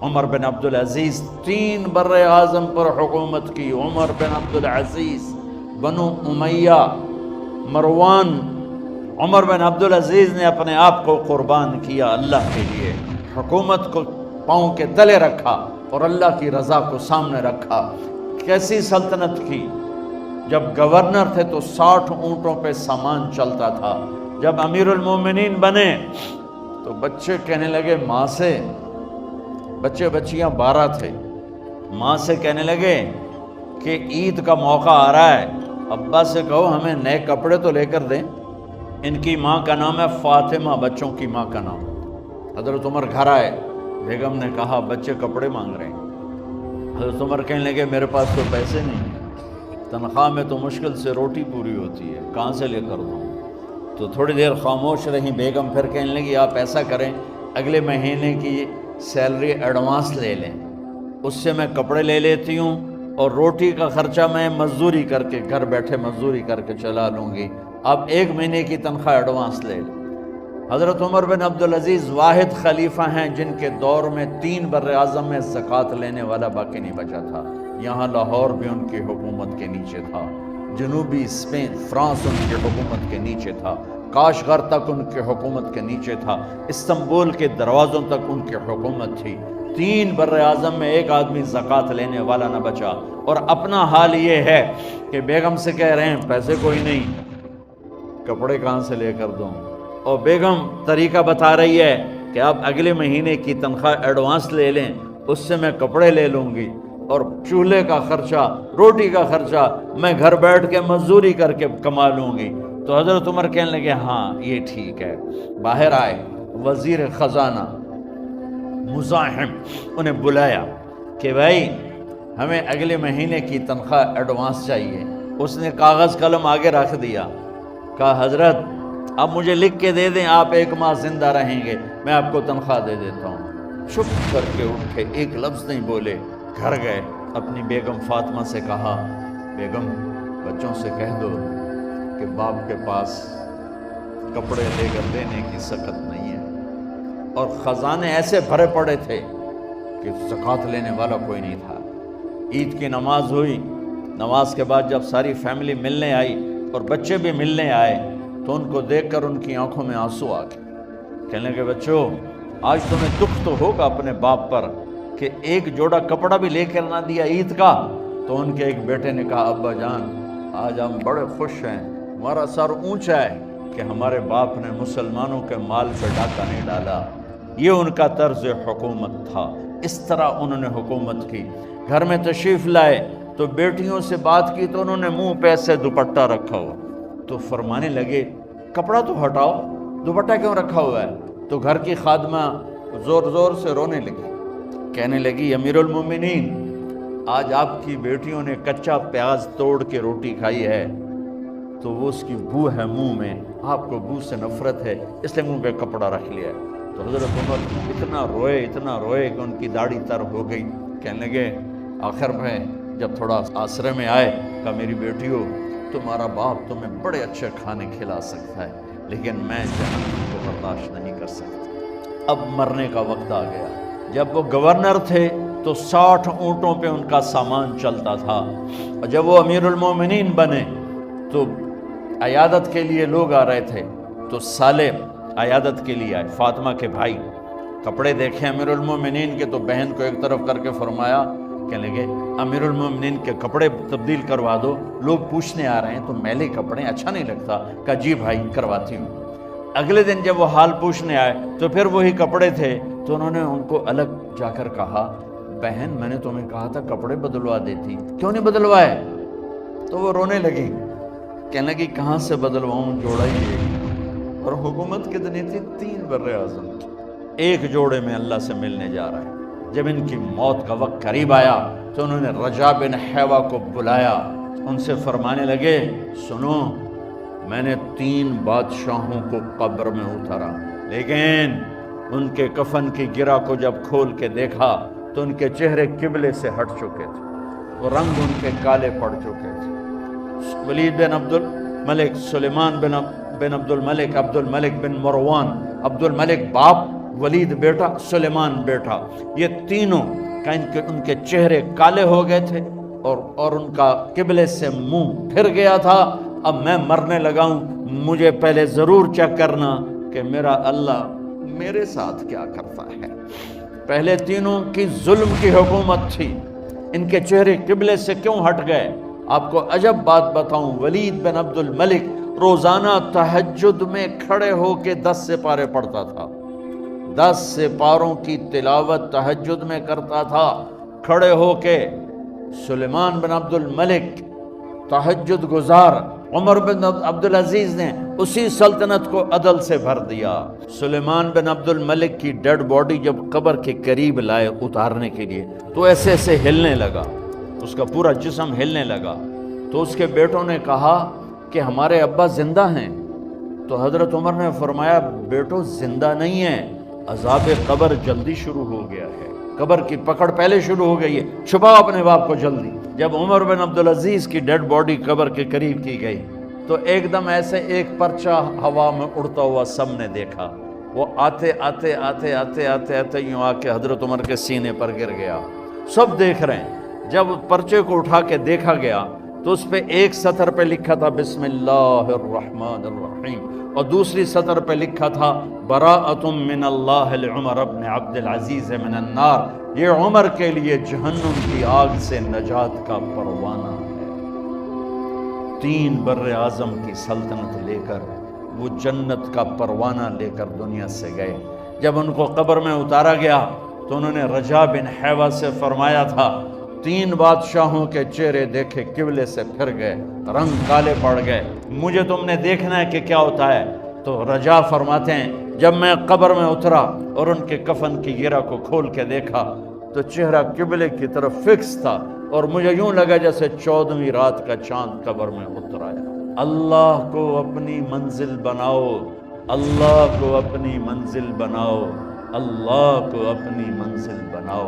عمر بن عبدالعزیز 3 بر اعظم پر حکومت کی. عمر بن عبدالعزیز، بنو امیہ، مروان. عمر بن عبدالعزیز نے اپنے آپ کو قربان کیا اللہ کے لیے، حکومت کو پاؤں کے تلے رکھا اور اللہ کی رضا کو سامنے رکھا. کیسی سلطنت کی؟ جب گورنر تھے تو 60 اونٹوں پہ سامان چلتا تھا. جب امیر المومنین بنے تو بچے کہنے لگے ماں سے، بچے بچیاں 12 تھے، ماں سے کہنے لگے کہ عید کا موقع آ رہا ہے، ابا سے کہو ہمیں نئے کپڑے تو لے کر دیں. ان کی ماں کا نام ہے فاطمہ، بچوں کی ماں کا نام. حضرت عمر گھر آئے، بیگم نے کہا بچے کپڑے مانگ رہے ہیں. حضرت عمر کہنے لگے میرے پاس تو پیسے نہیں ہیں، تنخواہ میں تو مشکل سے روٹی پوری ہوتی ہے، کہاں سے لے کر دوں؟ تو تھوڑی دیر خاموش رہیں بیگم، پھر کہنے لگی آپ ایسا کریں اگلے مہینے کی سیلری ایڈوانس لے لیں، اس سے میں کپڑے لے لیتی ہوں اور روٹی کا خرچہ میں مزدوری کر کے گھر بیٹھے مزدوری کر کے چلا لوں گی، آپ 1 مہینے کی تنخواہ ایڈوانس لے لیں. حضرت عمر بن عبدالعزیز واحد خلیفہ ہیں جن کے دور میں 3 بر اعظم میں زکوٰۃ لینے والا باقی نہیں بچا تھا. یہاں لاہور بھی ان کی حکومت کے نیچے تھا، جنوبی اسپین فرانس ان کی حکومت کے نیچے تھا، کاشغر تک ان کی حکومت کے نیچے تھا، استنبول کے دروازوں تک ان کی حکومت تھی. 3 بر اعظم میں ایک آدمی زکوٰۃ لینے والا نہ بچا. اور اپنا حال یہ ہے کہ بیگم سے کہہ رہے ہیں پیسے کوئی نہیں، کپڑے کہاں سے لے کر دوں؟ اور بیگم طریقہ بتا رہی ہے کہ آپ اگلے مہینے کی تنخواہ ایڈوانس لے لیں، اس سے میں کپڑے لے لوں گی اور چولہے کا خرچہ، روٹی کا خرچہ میں گھر بیٹھ کے مزدوری کر کے کما لوں گی. تو حضرت عمر کہنے لگے ہاں یہ ٹھیک ہے. باہر آئے وزیر خزانہ مزاحم، انہیں بلایا کہ بھائی ہمیں اگلے مہینے کی تنخواہ ایڈوانس چاہیے. اس نے کاغذ قلم آگے رکھ دیا، کہا حضرت اب مجھے لکھ کے دے دیں، آپ 1 ماہ زندہ رہیں گے، میں آپ کو تنخواہ دے دیتا ہوں. چپ کر کے اٹھے، ایک لفظ نہیں بولے. گھر گئے، اپنی بیگم فاطمہ سے کہا بیگم بچوں سے کہہ دو کہ باپ کے پاس کپڑے لے کر دینے کی سخت نہیں ہے. اور خزانے ایسے بھرے پڑے تھے کہ زکوٰۃ لینے والا کوئی نہیں تھا. عید کی نماز ہوئی، نماز کے بعد جب ساری فیملی ملنے آئی اور بچے بھی ملنے آئے تو ان کو دیکھ کر ان کی آنکھوں میں آنسو آ گئے. کہنے لگے بچوں آج تمہیں دکھ تو ہوگا اپنے باپ پر کہ ایک جوڑا کپڑا بھی لے کر نہ دیا عید کا. تو ان کے ایک بیٹے نے کہا ابا جان آج ہم بڑے خوش ہیں، ہمارا سر اونچا ہے کہ ہمارے باپ نے مسلمانوں کے مال پہ ڈاکہ نہیں ڈالا. یہ ان کا طرز حکومت تھا، اس طرح انہوں نے حکومت کی. گھر میں تشریف لائے تو بیٹیوں سے بات کی تو انہوں نے منہ پہ سے دوپٹہ رکھا ہوا. تو فرمانے لگے کپڑا تو ہٹاؤ، دوپٹہ کیوں رکھا ہوا ہے؟ تو گھر کی خادمہ زور زور سے رونے لگی، کہنے لگی امیر المومنین آج آپ کی بیٹیوں نے کچا پیاز توڑ کے روٹی کھائی ہے تو وہ اس کی بو ہے منہ میں، آپ کو بو سے نفرت ہے اس لیے منہ پہ کپڑا رکھ لیا ہے. تو حضرت عمر اتنا روئے کہ ان کی داڑھی تر ہو گئی. کہنے لگے آخر میں جب تھوڑا آسرے میں آئے کہا میری بیٹیوں تمہارا باپ تمہیں بڑے اچھے کھانے کھلا سکتا ہے لیکن میں جہنم کو برداشت نہیں کر سکتا. اب مرنے کا وقت آ گیا. جب وہ گورنر تھے تو 60 اونٹوں پہ ان کا سامان چلتا تھا، اور جب وہ امیر المومنین بنے تو عیادت کے لیے لوگ آ رہے تھے تو سالے عیادت کے لیے آئے. فاطمہ کے بھائی کپڑے دیکھیں امیر المومنین کے تو بہن کو ایک طرف کر کے فرمایا، کہنے لگے امیر المومنین کے کپڑے تبدیل کروا دو، لوگ پوچھنے آ رہے ہیں تو میلے کپڑے اچھا نہیں لگتا. کہا جی بھائی کرواتی ہوں. اگلے دن جب وہ حال پوچھنے آئے تو پھر وہی کپڑے تھے تو انہوں نے ان کو الگ جا کر کہا بہن میں نے تمہیں کہا تھا کپڑے بدلوا دیتی، کیوں نہیں بدلوائے؟ تو وہ رونے لگی، کہنے لگی کہاں سے بدلواؤں، جوڑا ہی ایک، اور حکومت کتنی تھی 3 بر اعظم کی. ایک جوڑے میں اللہ سے ملنے جا رہا ہے. جب ان کی موت کا وقت قریب آیا تو انہوں نے رجا بن حیوہ کو بلایا، ان سے فرمانے لگے سنو میں نے 3 بادشاہوں کو قبر میں اتارا لیکن ان کے کفن کی گرہ کو جب کھول کے دیکھا تو ان کے چہرے قبلے سے ہٹ چکے تھے، وہ رنگ ان کے کالے پڑ چکے تھے. ولید بن عبد الملک، سلیمان بن عبد الملک، عبد الملک بن مروان، عبد الملک باپ، ولید بیٹا، سلیمان بیٹا، یہ تینوں کا ان کے چہرے کالے ہو گئے تھے اور ان کا قبلے سے منہ پھر گیا تھا۔ اب میں مرنے لگا ہوں، مجھے پہلے ضرور چیک کرنا کہ میرا اللہ میرے ساتھ کیا کرتا ہے۔ پہلے تینوں کی ظلم کی حکومت تھی، ان کے چہرے قبلے سے کیوں ہٹ گئے؟ آپ کو عجب بات بتاؤں، ولید بن عبد الملک روزانہ تہجد میں کھڑے ہو کے 10 سپارے پڑھتا تھا، 10 سپاروں کی تلاوت تہجد میں کرتا تھا کھڑے ہو کے۔ سلیمان بن عبد الملک تہجد گزار، عمر بن عبدالعزیز نے اسی سلطنت کو عدل سے بھر دیا۔ سلیمان بن عبد الملک کی ڈیڈ باڈی جب قبر کے قریب لائے اتارنے کے لیے تو ایسے ایسے ہلنے لگا، اس کا پورا جسم ہلنے لگا۔ تو اس کے بیٹوں نے کہا کہ ہمارے ابا زندہ ہیں۔ تو حضرت عمر نے فرمایا بیٹو زندہ نہیں ہے، عذاب قبر جلدی شروع ہو گیا ہے، قبر کی پکڑ پہلے شروع ہو گئی ہے، چھپاؤ اپنے باپ کو جلدی۔ جب عمر بن عبدالعزیز کی ڈیڈ باڈی قبر کے قریب کی گئی تو ایک دم ایسے ایک پرچہ ہوا میں اڑتا ہوا سب نے دیکھا، وہ آتے آتے آتے آتے آتے آتے یوں آ کے حضرت عمر کے سینے پر گر گیا۔ سب دیکھ رہے ہیں۔ جب پرچے کو اٹھا کے دیکھا گیا تو اس پہ ایک سطر پہ لکھا تھا بسم اللہ الرحمن الرحیم، اور دوسری سطر پہ لکھا تھا براءۃ من اللہ لعمر بن عبد العزیز من النار، یہ عمر کے لیے جہنم کی آگ سے نجات کا پروانہ ہے۔ 3 بر اعظم کی سلطنت لے کر وہ جنت کا پروانہ لے کر دنیا سے گئے۔ جب ان کو قبر میں اتارا گیا تو انہوں نے رجا بن حیوہ سے فرمایا تھا 3 بادشاہوں کے چہرے دیکھے قبلے سے پھر گئے، رنگ کالے پڑ گئے، مجھے تم نے دیکھنا ہے کہ کیا ہوتا ہے۔ تو رجا فرماتے ہیں جب میں قبر میں اترا اور ان کے کفن کی گرہ کو کھول کے دیکھا تو چہرہ قبلے کی طرف فکس تھا، اور مجھے یوں لگا جیسے 14ویں رات کا چاند قبر میں اتر آیا۔ اللہ کو اپنی منزل بناؤ، اللہ کو اپنی منزل بناؤ، اللہ کو اپنی منزل بناؤ۔